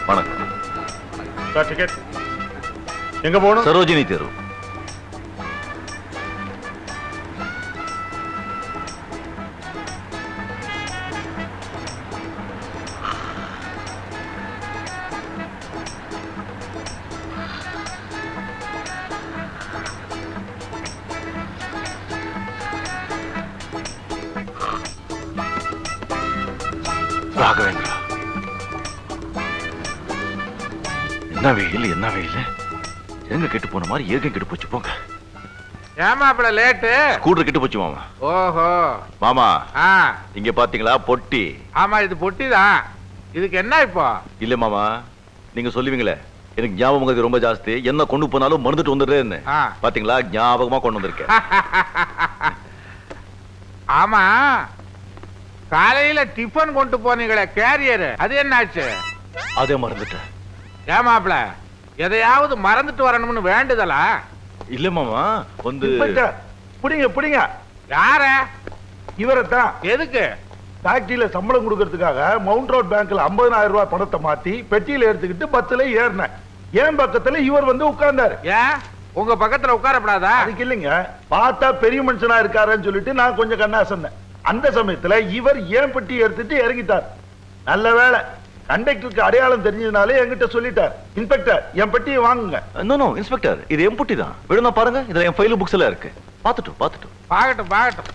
வணக்கம் sir. Ticket எங்க போகணும்? சரோஜினி தெரு. ராகவேந்திரா, என்ன வெயில் என்ன வெயில். எங்க கெட்டு போன மாதிரி ஏற்கனவே கெட்டு போச்சு. போங்க. ஏமா அப்படி லேட்டு? ஸ்கூட்டர் கெட்டு போச்சு மாமா. ஓஹோ மாமா, இங்க பாத்தீங்களா பொட்டி? ஆமா இது பொட்டிதான். இதுக்கு என்ன இப்போ? இல்ல மாமா, நீங்க சொல்லுவீங்களே எனக்கு ஞாபகம் ரொம்ப ஜாஸ்தி, என்ன கொண்டு போனாலும் மறந்துட்டு வந்துடுறேன்னு. பாத்தீங்களா, ஞாபகமா கொண்டு வந்திருக்கேன். ஆமா, காலையில டிஃபன் கொண்டு போனீங்களே கேரியர், அது என்னாச்சு? அதே மறந்துட்டேன். ஏமாப்ல எதையாவது மறந்துட்டு வரணும்னு வேண்டுதலா? இல்ல மாமா, வந்து புடிங்க புடிங்க. யார? இவரைத்தான். எதுக்கு? ஃபேக்டரியில சம்பளம் கொடுக்கறதுக்காக மவுண்ட் ரோட் பேங்க்ல 50,000 ரூபாய் பணத்தை மாத்தி பெட்டியில எடுத்துக்கிட்டு பஸ்ல ஏறினேன். ஏன் பக்கத்துல இவர் வந்து உட்கார்ந்தாரு. ஏன் உங்க பக்கத்துல உட்காரப்படாதா? அதுக்கு இல்லைங்க, பார்த்தா பெரிய மனுஷனா இருக்காருன்னு சொல்லிட்டு நான் கொஞ்சம் கண்ணாசந்தேன். அந்த சமயத்துல இவர் ஏன் பெட்டி எடுத்துட்டு இறங்கிட்டார். நல்ல வேளை கண்டக்டருக்கு அடையாளம் தெரிஞ்சதுனாலே என்கிட்ட சொல்லிட்டார், இன்ஸ்பெக்டர் என் பெட்டியை வாங்குங்க. நோ இன்ஸ்பெக்டர், இது என் பெட்டி தான். விடுனா பாருங்க, இதுல என் ஃபைல் புக்ஸ் எல்லாம் இருக்கு. பாத்துட்டோம் பாக்கட்டும் பாக்கட்டும்.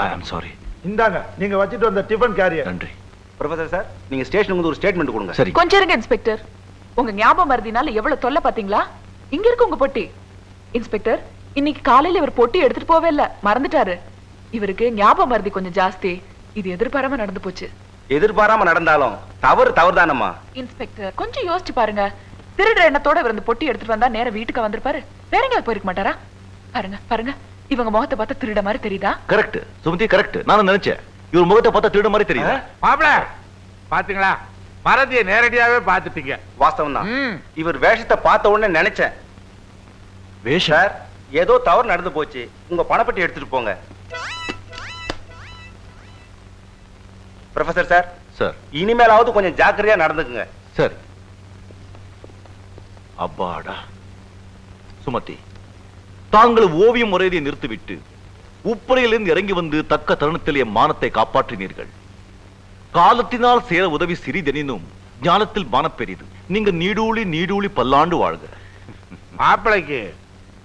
ஐ ஆம் சாரி. இந்தாங்க, நீங்க வச்சிட்டு வந்த டிஃபன் கேரியர். நன்றி. ப்ரொஃபசர் சார், நீங்க ஸ்டேஷனுக்கு வந்து ஒரு ஸ்டேட்மெண்ட் கொடுங்க. சரி. கொஞ்சம் இருங்க இன்ஸ்பெக்டர். உங்க ஞாபகம் மறதினால எவ்வளவு தொல்லை பாத்தீங்களா? இங்க இருக்கு உங்க பொட்டி. இன்ஸ்பெக்டர், இன்னைக்கு காலையில இவர் பொட்டி எடுத்துட்டு போவே இல்ல, மறந்துட்டாரு. இவருக்கு ஞாபகம் மறதி கொஞ்சம் ஜாஸ்தி. இது எதிர்பாராம நடந்து போச்சு. எதிர்பாராம நடந்தாலும் தவறு தவறுதானம்மா. இன்ஸ்பெக்டர், கொஞ்சம் யோசிச்சு பாருங்க. திருடுற எண்ணத்தோட இவர் இந்த பொட்டி எடுத்துட்டு வந்தா நேர வீட்டுக்கு வந்திருப்பாரு. வேற எங்கேயாவது போயிருக்க மாட்டாரா? பாருங்க பாருங்க, இவங்க முகத்தை பார்த்தா திருட மாதிரி தெரியுதா? Correct Sumathi, correct. நானும் நினைச்சேன் இவர் முகத்தை பார்த்தா திருட மாதிரி தெரியுதா? மாப்ள பாத்தீங்களா, மறதியை நேரடியாவே பாத்துட்டீங்க. வாஸ்தவம் தான். இவர் வேஷத்தை பார்த்த உடனே நினைச்சேன். வேஷம் ஏதோ தவறு நடந்து போச்சு, உங்க பணப்பட்டி எடுத்துட்டு போங்க. ப்ரொஃபசர் சார், சார் இனிமேலாவது கொஞ்சம் ஜாக்கிரதையா நடந்துக்குங்க. சரி. அப்பாடா. சுமதி, தாங்கள் ஓவியம் முறையை நிறுத்திவிட்டு உப்பரையிலிருந்து இறங்கி வந்து தக்க தருணத்தில் என் மானத்தை காப்பாற்றினீர்கள். காலத்தினால் சேர உதவி சிறிதெனினும் ஞானத்தில் மானம் பெரிது. நீங்க நீடூழி நீடூழி பல்லாண்டு வாழ்க. மாப்பிளைக்கு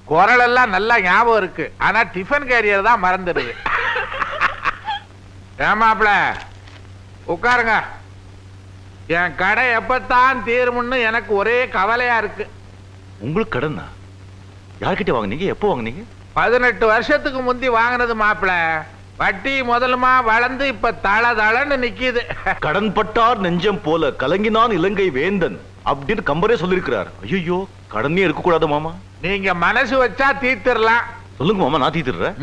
குரல் எல்லாம் நல்லா ஞாபகம் இருக்கு, ஆனா டிஃபன் கேரியர் தான் மறந்துடுது. ஏமாப்ள உட்காருங்க. என் கடை எப்பத்தான் தீரும்னு எனக்கு ஒரே கவலையா இருக்கு. உங்களுக்கு கடனா? யார்கிட்ட வாங்குனீங்க? எப்போ வாங்குனீங்க? 18 வருஷத்துக்கு முந்தி வாங்கினது மாப்பிள. வட்டி முதலுமா வளர்ந்து இப்ப தள தளன்னு நிக்குது. கடன் பட்டார் நெஞ்சம் போல கலங்கினான் இலங்கை வேந்தன் அப்படின்னு கம்பரே சொல்லிருக்கிறார். ஐயோ, கடனே இருக்க கூடாது மாமா. நீங்க மனசு வச்சா தீர்த்திடலாம். சொல்லுங்க மாமா, நான் தீர்த்துறேன்.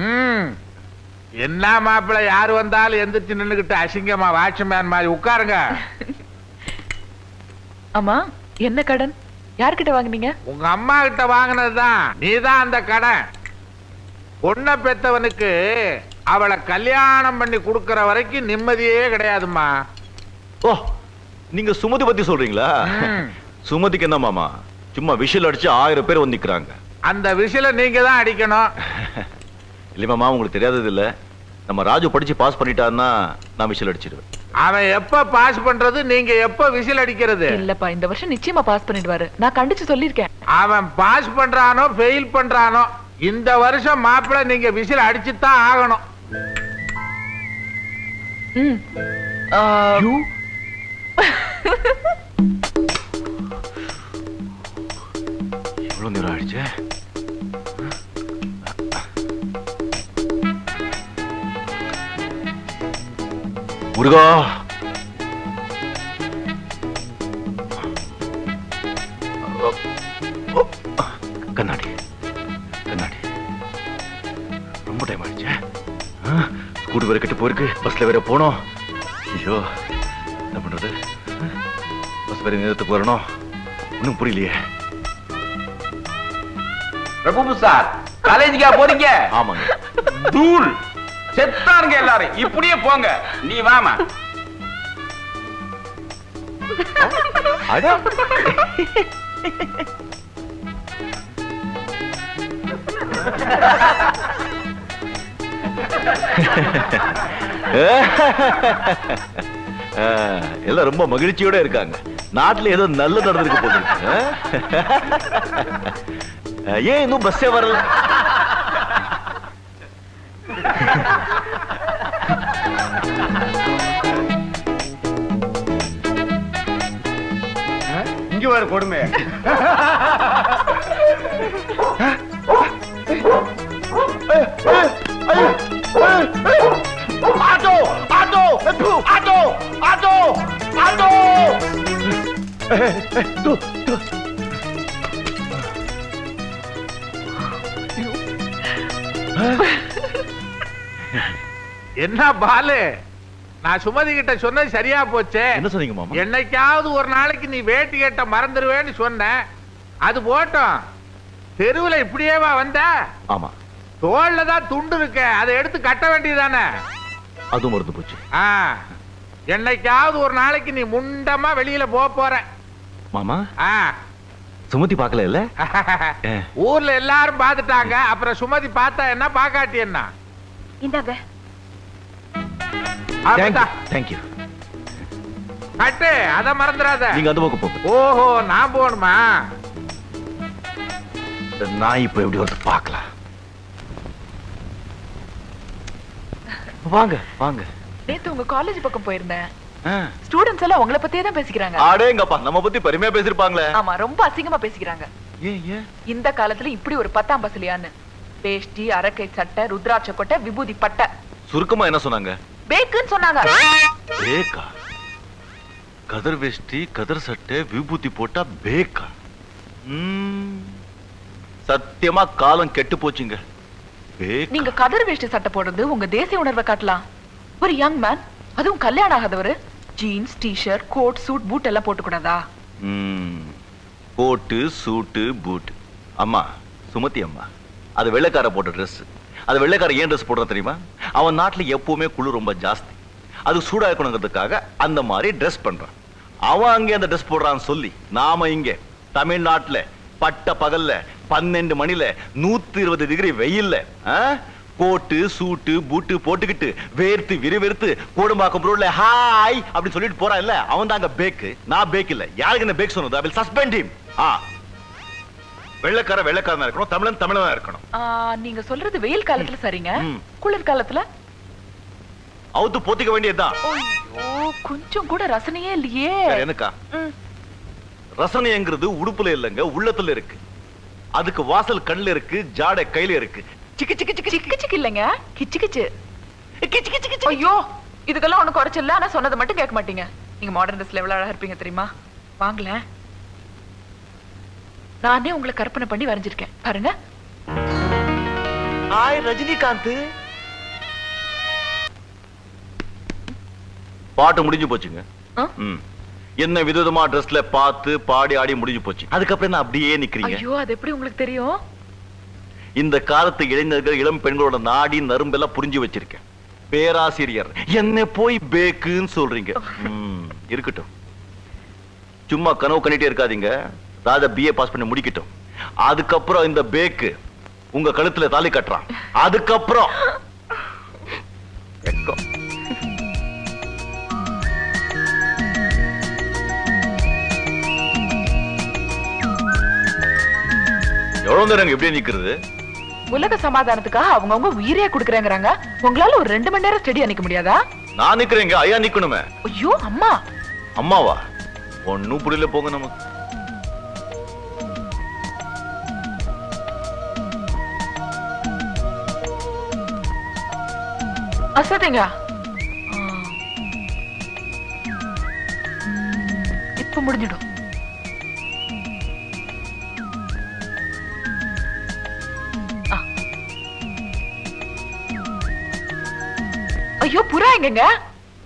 என்ன மாப்பிள, யாரு வந்தாலும் எந்திரிச்சு நின்னுகிட்டு அசிங்கமா வாட்ச்மேன் மாதிரி உட்காருங்க. அம்மா, என்ன கடன்? யார்கிட்ட வாங்குனீங்க? உங்க அம்மா கிட்ட வாங்கினதுதான். நீதான் அந்த கடன். பொண்ணை பெத்தவனுக்கு அவளை கல்யாணம் பண்ணி கொடுக்கற வரைக்கும் நிம்மதியே கிடையாதுமா. ஓ, நீங்க சுமதி பத்தி சொல்றீங்களா? சுமதிக்கு என்ன மாமா, சும்மா விஷல் அடிச்சு 1000 பேர் வந்து நிக்கிறாங்க. அந்த விஷல நீங்க தான் அடிக்கணும். இல்ல மாமா, உங்களுக்கு தெரியாதது இல்ல, நம்ம ராஜு படிச்சு பாஸ் பண்ணிட்டான்னா நான் விஷல் அடிச்சிடுவேன். அவன் எப்ப பாஸ் பண்றது, நீங்க எப்ப விசில் அடிக்கிறது? இல்லப்பா, இந்த வருஷம் நிச்சயமா பாஸ் பண்ணிடுவாரு. நான் கண்டிச்சு சொல்லிருக்கேன். அவன் பாஸ் பண்றானோ ஃபெயில் பண்றானோ, இந்த வருஷம் மாப்பிள நீங்க விசில் அடிச்சுதான் ஆகணும். எவ்வளவு நேரம் ஆயிடுச்சு? முருகா, கண்ணாடி கண்ணாடி. ரொம்ப டைம் ஆயிடுச்சு. ஸ்கூட்டர் வேற கட்டு போயிருக்கு, பஸ்ல வேற போனோம். ஐயோ, என்ன பண்றது? பஸ் வேற நேரத்துக்கு வரணும். ஒன்னும் புரியலையே. பிரபு சார் காலேஜுக்கா போறீங்க? ஆமாங்க. தூள் செத்தானுங்க எல்லாரும். இப்படியே போங்க. நீ வாமா. அட எல்லாம் ரொம்ப மகிழ்ச்சியோட இருக்காங்க. நாட்டுல ஏதோ நல்ல நடந்திருக்கு போது. ஏன் இன்னும் பஸ்ஸே வரல? இங்க வர கொடுமை. Auto auto auto auto auto. என்ன பாலு, நான் சுமதி கிட்ட சொன்னது சரியா போச்சே. என்ன சொன்னீங்க மாமா? என்னைக்காவது ஒரு நாளைக்கு நீ வேட்டி கட்ட மறந்துடுவேன்னு சொன்ன. அது போட்டோம். தெருவுல இப்படியேவா வந்த? ஆமா. தோல்ல தான் துண்டு இருக்க, அதை எடுத்து கட்ட வேண்டியதானே. அதுவும் மறந்து போச்சு. என்னைக்காவது ஒரு நாளைக்கு நீ முண்டமா வெளியில போற. மாமா சுமதி பார்க்கல இல்ல? ஊர்ல எல்லாரும் பாத்துட்டாங்க. அப்புறம் சுமதி பார்த்தா என்ன, பாக்காட்டி என்ன? இந்தாங்க. தேங்க்யூ. கட்டு, அத மறந்துடாத. நீங்க அந்த பக்கம் போங்க. ஓஹோ, நான் போகணுமா? நான் இப்ப எப்படி வந்து பார்க்கலாம். வாங்க வாங்க. நேத்து உங்க காலேஜ் பக்கம் போயிருந்தேன். ஸ்டூடண்ட்ஸ் எல்லாம் உங்களை பத்தியே தான் பேசிக்கிறாங்க. அடேங்கப்பா, நம்ம பத்தி பெருமையா பேசிருப்பாங்களே. ஆமா, ரொம்ப அசிங்கமா பேசிக்கிறாங்க. ஏன் இந்த காலத்துல இப்படி ஒரு 10ஆம் பசலியான்னு. வேஷ்டி, அரக்கை சட்டை, ருத்ராட்ச கொட்டை, விபூதி பட்டை. சுருக்கமா என்ன சொன்னாங்க? பேக்குன்னு சொன்னாங்க. பேக்கா? கதர் வேஷ்டி, கதர் சட்டை, விபூதி போட்டா பேக்கா? சத்தியமா காலம் கெட்டு போச்சுங்க. நீங்க கதர் வேஷ்டி சட்டை போடுறது உங்க தேசிய உணர்வை காட்டலாம். ஒரு யங் மேன், அதுவும் கல்யாணம் ஆகாதவரு, jeans, T-shirt, coat, suit, boot எல்லாம் போட்டு கூடாதா? கோட்டு, சூட்டு, பூட். அம்மா, சுமதி அம்மா, அது வெள்ளைக்கார போட்ட ட்ரெஸ். அது வெள்ளைக்கார ஏன் ட்ரெஸ் போடுற தெரியுமா? அவன் நாட்டுல எப்பவுமே குளிர் ரொம்ப ஜாஸ்தி. அது சூடா இருக்கணுங்கிறதுக்காக அந்த மாதிரி ட்ரெஸ் பண்றான். அவன் அங்கே அந்த ட்ரெஸ் போடுறான்னு சொல்லி நாம இங்க தமிழ்நாட்டுல பட்ட பகல்ல 12 மணில 120 டிகிரி வெயில்ல கோட்டு, சூட்டு, பூட்டு போட்டுக்கிட்டு வேர்த்து விறுவிறுத்து கோடம்பாக்கம் ரோட்ல ஹாய் அப்படி சொல்லிட்டு போறான் இல்ல, அவன் தாங்க பேக்கு. நான் பேக் இல்ல. யாருக்கு என்ன பேக் சொன்னது? I will suspend him. வெள்ளைக்கார வெள்ளைக்காரனா இருக்கணும், தமிழன் தமிழனா இருக்கணும். நீங்க சொல்றது வெயில் காலத்துல சரிங்க. குளிர் காலத்துல அவுத்து போத்திக்க வேண்டியதுதான். கொஞ்சம் கூட ரசனையே இல்லையே. எனக்கா ரசனைங்கிறது உடுப்புல இல்லங்க, உள்ளத்துல இருக்கு. அதுக்கு வாசல் கண்ணுல இருக்கு, ஜாடை கையில இருக்கு. சிக்கு சிக்கு சிக்கு சிக்கு சிக்கு இல்லங்க, கிச்சு கிச்சு கிச்சு கிச்சு கிச்சு. ஐயோ, இதுக்கெல்லாம் ஒண்ணு குறைச்சல. ஆனா சொன்னதை மட்டும் கேட்க மாட்டீங்க. நீங்க மாடர்ன் ட்ரெஸ்ல எவ்வளவு அழகா இருப்பீங்க தெரியுமா? வாங்கல, நானே உங்களை கற்பனை பண்ணி வரைஞ்சிருக்கேன் பாருங்க. ஹாய் ரஜினிகாந்த். பாட்டு முடிஞ்சு போச்சுங்க. என்ன விதவிதமா ட்ரெஸ்ல பார்த்து பாடி ஆடி முடிஞ்சு போச்சு. அதுக்கப்புறம் என்ன அப்படியே நிக்கிறீங்க? ஐயோ, அது எப்படி உங்களுக்கு தெரியும்? இந்த காலத்து இளைஞர்கள் இளம் பெண்களோட நாடி நரும்பெல்லாம் புரிஞ்சு வச்சிருக்கேன். பேராசிரியர் என்ன போய் பேக்குன்னு சொல்றீங்க. இருக்கட்டும், சும்மா கனவு கண்டிட்டே இருக்காதீங்க. ராஜா BA பாஸ் பண்ணி முடிக்கட்டும். அதுக்கப்புறம் இந்த பேக்கு உங்க கழுத்துல தாலி கட்டுறான். அதுக்கப்புறம் எவ்வளவு நேரம் எப்படியே நிக்கிறது? உலக சமாதானத்துக்காக அவங்கவுங்க உயிரே கொடுக்கறேங்கறாங்க. உங்களால ஒரு 2 மணி நேரம் ஸ்டடி நிக்க முடியாதா? நான் நிக்கிறேங்க, ஐயா நிக்கணுமே. ஐயோ அம்மா. அம்மாவா? ஒண்ணும் புரியல போங்க நமக்கு. அசதிங்க. இப்ப முடிஞ்சிடும். ஐயோ, புறா எங்கங்க?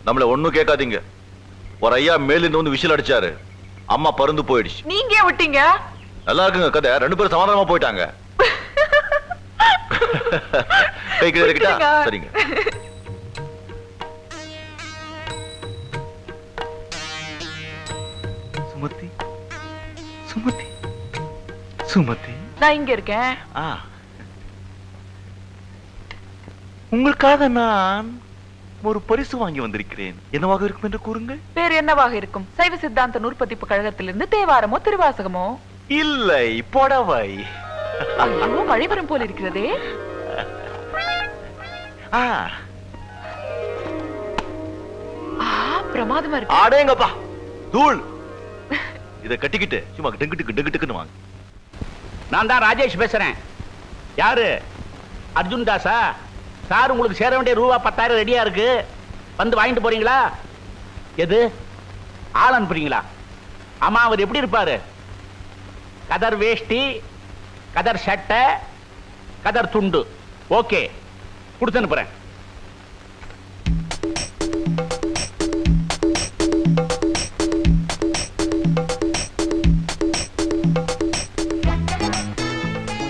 நம்மள ஒண்ணும் கேட்காதீங்க. ஒரு ஐயா மேலிருந்து வந்து விசில் அடிச்சாரு. அம்மா பறந்து போயிடுச்சு. நீங்க விட்டீங்க. நல்லா இருக்குங்க கதை. 2 பேரும் சமாதானமா போயிட்டாங்க. கை கீழே இருக்கட்டா? சரிங்க. சுமதி, சுமதி, சுமதி. நான் இங்க இருக்கேன். உங்களுக்காக நான் ஒரு பரிசு வாங்கி வந்திருக்கிறேன். என்னவாக இருக்கும் என்று கூறுங்கள். வேறு என்னவாக இருக்கும்? சைவ சித்தாந்த நூற்பதிப்பு கழகத்திலிருந்து தேவாரமோ திருவாசகமோ? இல்லை, புடவை. ஐயோ, மழை வரும் போல இருக்கிறதே. பிரமாதமா இருக்கு. ஆடேங்கப்பா, தூள். இத கட்டிக்கிட்டு சும்மா டெங்கிட்டு வாங்க. நான் தான் ராஜேஷ் பேசுறேன். யாரு? அர்ஜுன் தாஸா? சார், உங்களுக்கு சேர வேண்டிய ரூபா 10,000 ரெடியா இருக்கு. வந்து வாங்கிட்டு போறீங்களா? எது? ஆள் அனுப்புறீங்களா? ஆமா, அவர் எப்படி இருப்பாரு? கதர் வேஷ்டி, கதர் சட்டை, கதர் துண்டு. ஓகே, கொடுத்து அனுப்புறேன்.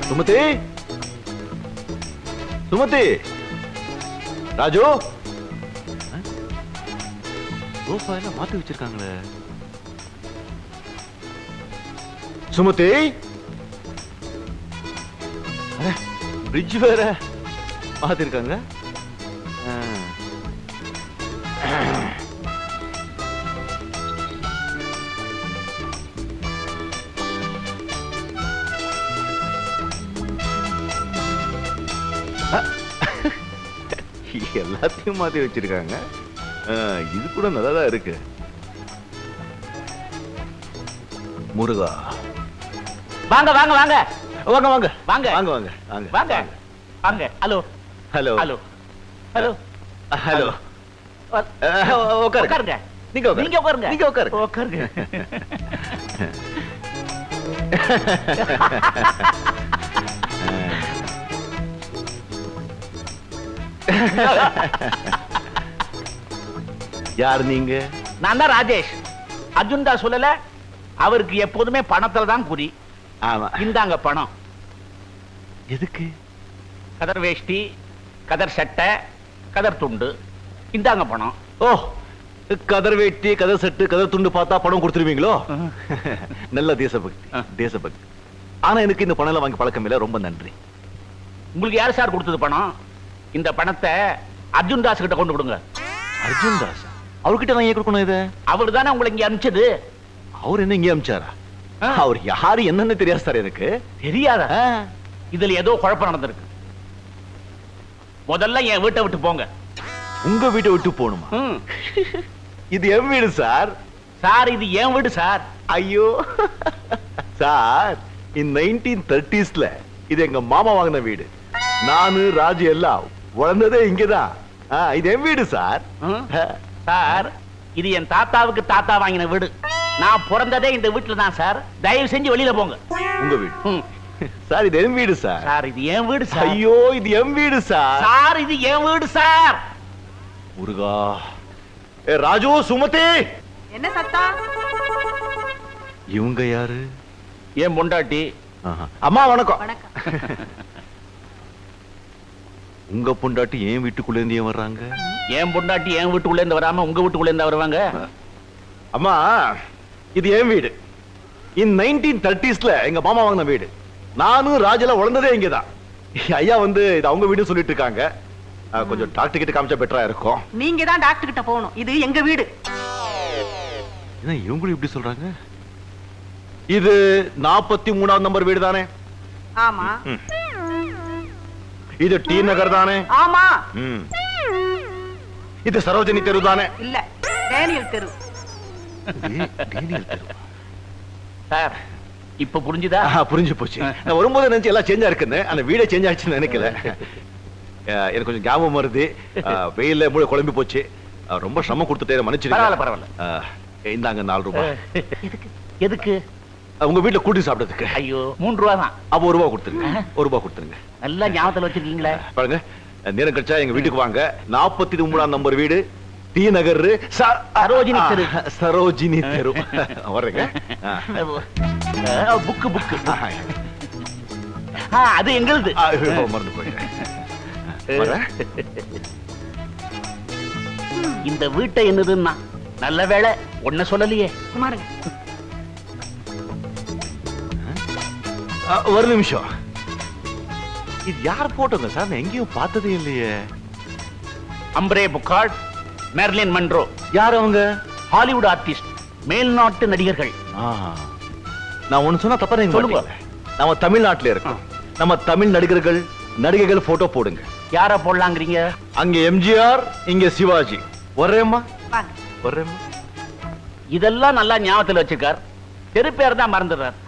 சுமதி, சுமதி, ராஜு. சோஃபா எல்லாம் மாத்தி வச்சிருக்காங்களே. சுமதி, பிரிட்ஜ் வேற மாத்திருக்காங்க. எல்லாத்தையும் மாத்தி வச்சிருக்காங்க. இது கூட நல்லாதான் இருக்கு. முருகா, வாங்க வாங்க வாங்க வாங்க வாங்க வாங்க வாங்க வாங்க வாங்க வாங்க வாங்க. Hello hello hello hello hello. உட்காருங்க. நீங்க நீங்க உட்காருங்க. நீங்க உட்காருங்க. உட்காருங்க. யார் நீங்க? நான் தான் ராஜேஷ். அர்ஜுன் தாஸ் சொல்லல, அவருக்கு எப்போதுமே பணத்துல தான் குறி. ஆமா. இந்தாங்க பணம். எதுக்கு? கதர் வேஷ்டி, கதர் சட்டை, கதர் துண்டு. இந்தாங்க பணம். ஓ, கதர் வேட்டி, கதர் சட்டு, கதர் துண்டு பார்த்தா பணம் கொடுத்துருவீங்களோ? நல்ல தேசபக்தி, தேசபக்தி. ஆனா எனக்கு இந்த பணம் எல்லாம் வாங்கி பழக்கம் இல்ல. ரொம்ப நன்றி. உங்களுக்கு யார் சார் கொடுத்தது பணம்? இந்த பணத்தை அர்ஜுன் தாஸ் கிட்ட கொண்டு கொடுங்க. அர்ஜுன் தாஸ்? அவர்கிட்ட நான் ஏன் கொடுக்கணும் இதை? அவர் தானே உங்களை இங்க அனுப்பிச்சது. அவர் என்ன இங்கே அனுப்பிச்சாரா? அவர் யாரு என்னன்னு தெரியாது சார் எனக்கு. தெரியாதா? இதுல ஏதோ குழப்பம் நடந்திருக்கு. முதல்ல என் வீட்டை விட்டு போங்க. உங்க வீட்டை விட்டு போகணுமா? இது என் வீடு சார். சார், இது என் வீடு சார். ஐயோ சார், இந்த 1930sல இது எங்க மாமா வாங்கின வீடு. நானு ராஜு எல்லாம் வளர்ந்ததே இங்கதான். இது என் வீடு சார். சார், இது என் தாத்தாவுக்கு தாத்தா வாங்கின வீடு. நான் பிறந்ததே இந்த வீட்டுல தான் சார். தயவு செஞ்சு வெளியில போங்க. உங்க வீடு சார்? இது என் வீடு சார். சார், இது என் வீடு சார். ஐயோ, இது என் வீடு சார். சார், இது என் வீடு சார். முருகா. ராஜு, சுமதி. என்ன சத்தம்? இவங்க யாரு? என் பொண்டாட்டி. அம்மா வணக்கம். வணக்கம். உங்க பொண்டாட்டி ஏன் வீட்டுக்குள்ள இருந்து ஏன் வர்றாங்க? என் பொண்டாட்டி என் வீட்டுக்குள்ள இருந்து வராம உங்க வீட்டுக்குள்ள இருந்து வருவாங்க? அம்மா, இது என் வீடு. இந்த 1930sல எங்க மாமா வாங்கின வீடு. நானும் ராஜல வளர்ந்ததே இங்கதான். ஐயா வந்து இது அவங்க வீடு சொல்லிட்டு இருக்காங்க. கொஞ்சம் டாக்டர் கிட்ட காமிச்சா பெட்டரா இருக்கும். நீங்க தான் டாக்டர் கிட்ட போகணும். இது எங்க வீடு. என்ன இவங்களும் இப்படி சொல்றாங்க? இது 43ஆம் நம்பர் வீடு தானே? ஆமா. இது டி நகர் தானே? ஆமா. இது சரோஜினி தெரு தானே? இல்ல, டேனியல் தெரு. டேனியல் தெரு. சார், இப்ப புரிஞ்சுதா? புரிஞ்சு போச்சு. நான் வரும்போது நினைச்சு எல்லாம் சேஞ்சா இருக்குன்னு, அந்த வீடே சேஞ்ச் ஆயிடுச்சுன்னு நினைக்கல. எனக்கு கொஞ்சம் ஞாபகம் வருது. வெயில்ல மூளை குழம்பி போச்சு. ரொம்ப சிரமம் கொடுத்துட்டே, மன்னிச்சிருங்க. பரவாயில்ல. இந்தாங்க 4 ரூபாய். எதுக்கு? எதுக்கு? உங்க வீட்டுல கூட்டி சாப்பிட்டதுக்கு. ஐயோ, 3 ரூபா தான். அப்ப 1 ரூபா கொடுத்துருங்க. 1 ரூபா கொடுத்துருங்க. நல்லா ஞாபகத்துல வச்சிருக்கீங்களே. பாருங்க, நேரம் கிடைச்சா எங்க வீட்டுக்கு வாங்க. 43ஆம் நம்பர் வீடு, டி நகர், சரோஜினி தெரு. சரோஜினி தெரு. வர்றேங்க. Book book. அது எங்களுது. மறந்து போயிட்டேன். வரேன். இந்த வீட்டை என்னதுன்னா நல்ல வேளை ஒன்ன சொல்லலையே. குமாருங்க ஒரு நிமிஷம். இது யார் போட்டோங்க சார்? நான் எங்கேயும் பார்த்ததே இல்லையே. அம்ப்ரே புக்கார்ட், மெர்லின் மன்ரோ. யார் அவங்க? ஹாலிவுட் ஆர்டிஸ்ட், மேல்நாட்டு நடிகர்கள். நான் ஒண்ணு சொன்னா தப்பா நீங்க சொல்லுங்க. நம்ம தமிழ்நாட்டுல இருக்கோம். நம்ம தமிழ் நடிகர்கள் போட்டோ போடுங்க. யார போடலாங்கிறீங்க? அங்க எம்ஜிஆர், இங்க சிவாஜி. ஒரேம்மா வாங்க. ஒரேம்மா. இதெல்லாம் நல்லா ஞாபகத்துல வச்சிருக்கார். தெரு பேர் தான் மறந்துடுறார்.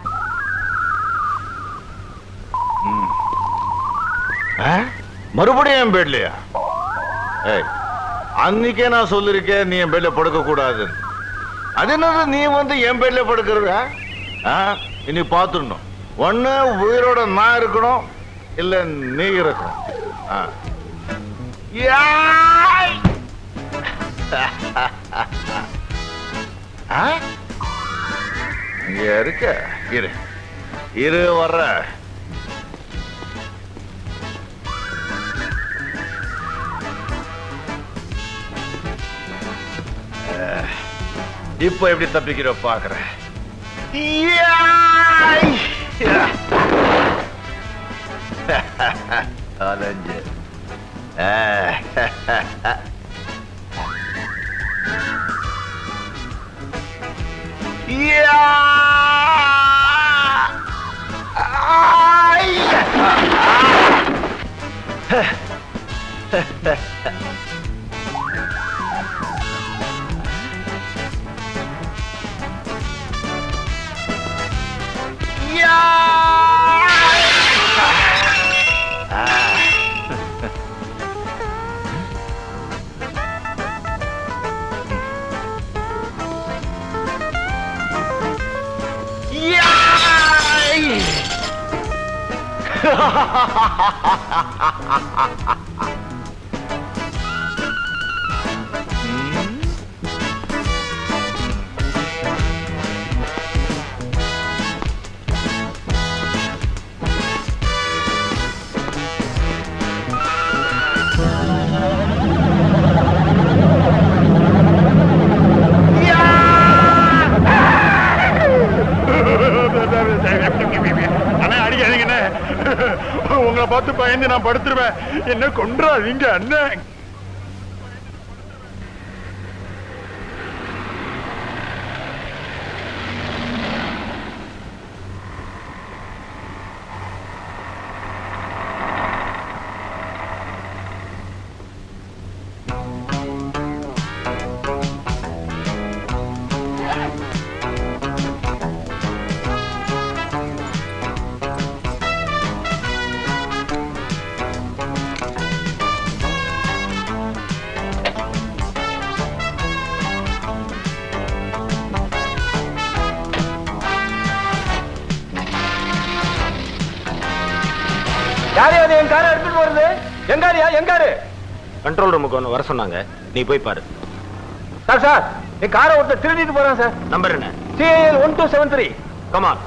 மறுபடியும் என் பெட்லயா? அன்னைக்கே நான் சொல்லிருக்கேன் நீ என் பெட்ல படுக்க கூடாதுன்னு. அது என்னது நீ வந்து என் பெட்ல படுக்கிறத? இனி பாத்துடணும். ஒண்ணு உயிரோட நான் இருக்கணும், இல்ல நீ இருக்கணும். இங்க இருக்க. இரு இரு வர்ற. இப்போ எப்படி தப்பிக்கிற பாக்குறேன். அலஞ்சு உங்களை பார்த்து பயந்து நான் படுத்துருவேன். என்ன கொன்றாதீங்க அண்ணன். யாரையாவது என் காரை எடுத்துட்டு வருது? எங்காரியா எங்காரு? கண்ட்ரோல் ரூமுக்கு ஒன்று வர சொன்னாங்க, நீ போய் பாரு. சார் சார், என் காரை ஒருத்தர் திருடிட்டு போறான் சார். நம்பர் என்ன? CIL 1273. கமான்.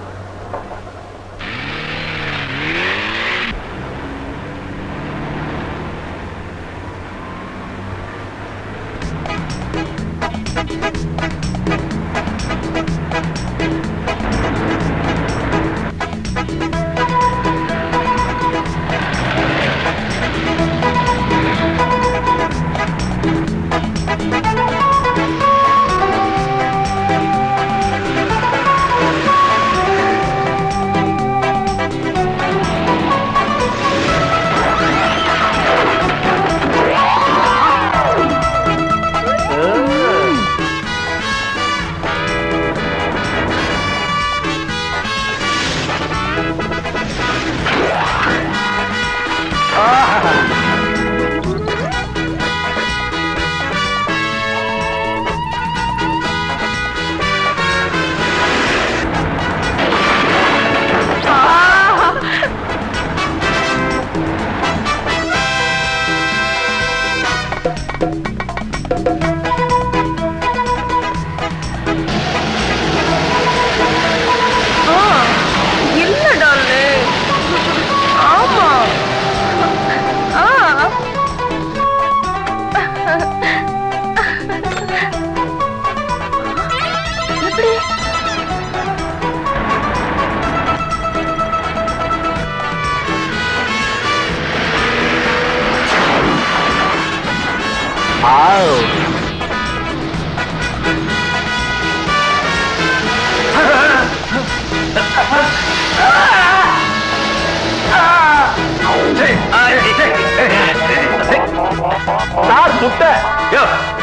சார் முட்டை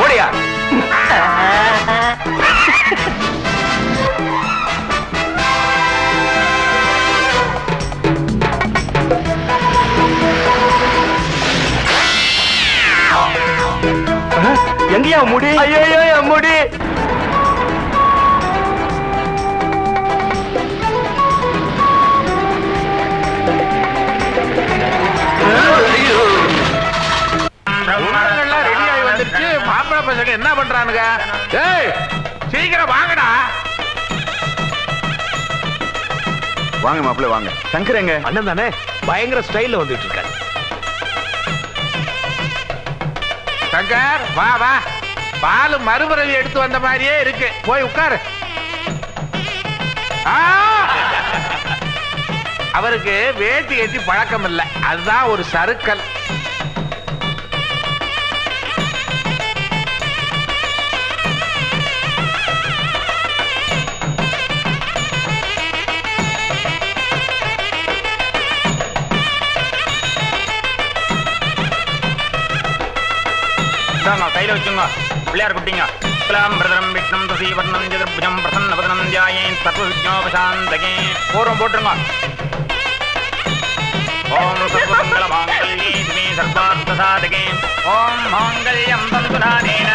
ஓடியா எங்கயா முடி? ஐயோ என் முடி. உணவுகள்லாம் ரெடி ஆகி வந்துருச்சு. மாப்பிள்ளை பசங்க என்ன பண்றானுங்க? ஏய் சீக்கிரம் வாங்கடா. வாங்க மாப்பிள்ள வாங்க. சங்கர் எங்க? அண்ணன் தானே பயங்கர ஸ்டைல்ல வந்துட்டு இருக்காரு. சங்கர் வா வா. பாலு மறுபறவை எடுத்து வந்த மாதிரியே இருக்கு. போய் உட்காரு. அவருக்கு வேட்டி ஏற்றி பழக்கம் இல்லை, அதுதான் ஒரு சறுக்கல். கையில வச்சுங்க பிள்ளையார் குட்டிங்க. பிரதரம் விஷ்ணம் தசீவர்ணம் ஜதுர்புஜம் பிரசன்னவதனம் தியாயேன் சர்வவிஜ்ஞோபசாந்தகே. பூர்வம் போட்டுருங்க. ஓம் சர்வமங்கள மாங்கல்யே சிவே சர்வார்த்த சாதகே. ஓம் மாங்கல்யம் தந்துநாதேன